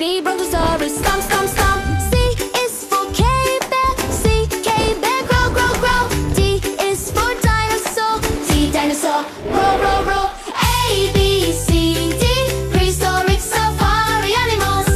B, Brontosaurus, stomp, stomp, stomp. C is for K-bear, C, K-bear, grow, grow, grow. D is for dinosaur, D, dinosaur, roll, roll, roll. A, B, C, D, prehistoric safari animals.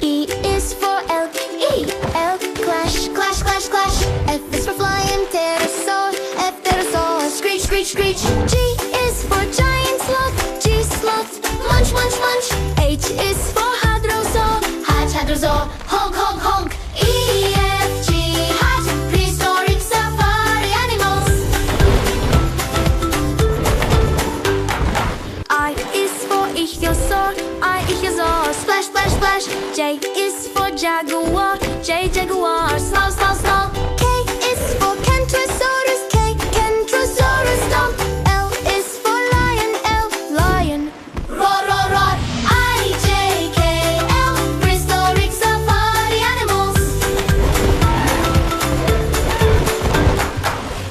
E is for elk, E, elk, clash, clash, clash, clash. F is for flying pterosaur, F, pterosaur, screech, screech, screech. G is for giant sloth, G, sloth, munch, munch, munch. H is for hadrosaur, H, hadrosaur, honk, honk, honk. E, F, G, H, prehistoric safari animals. I is for ichthyosaur, I, ichthyosaur, splash, splash, splash. J is for jaguar, J, jaguar, snarl, snarl, snarl. K is for kentrosaurus, K, kentrosaurus, stomp. L is for lion, L, lion, roar, roar, roar. I, J, K, L, prehistoric safari animals.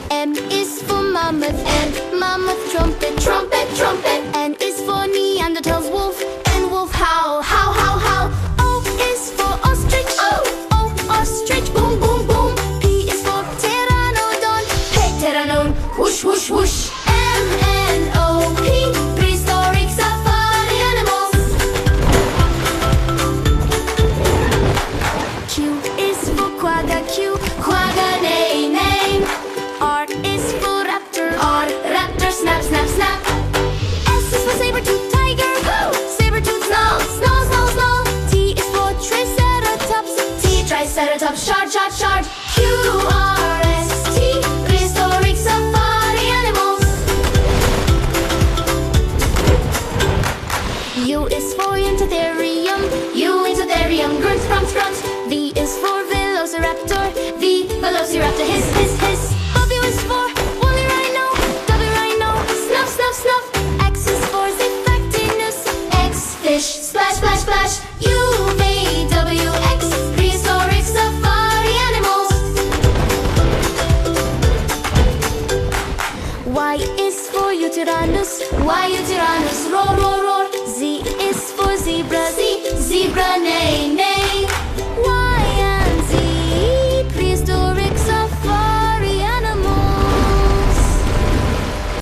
M is for mammoth, N, mammoth, trumpet, trumpet, trumpet. N is for Neanderthals, wolf, N, wolf, howl, howl, howl, howl. O is for ostrich, O, ostrich, boom, boom, boom. P is for pteranodon, P, pteranodon, whoosh, whoosh, whoosh. M, N, O, P, prehistoric safari animals. Q is for quagga, Q, quagga, neigh, neigh. R is for raptor, R, raptor, snap, snap, snap. S is for saber-tooth tiger, saber-tooth, snarl, snarl, snarl, snarl. T is for triceratops, T, triceratops, shard, shard, shard. Q, R, S, T, prehistoric safari animals. U is for Entotherium, U, Entotherium, grunt, grunt, grunt. V is for velociraptor, V, velociraptor, hiss, hiss, hiss. W is for woolly rhino, W, rhino, snuff, snuff, snuff. X is for Zipactinus, X, fish, splash, splash, splash. U, V, W, X, prehistoric safari animals. Y is for Uteranus, Y,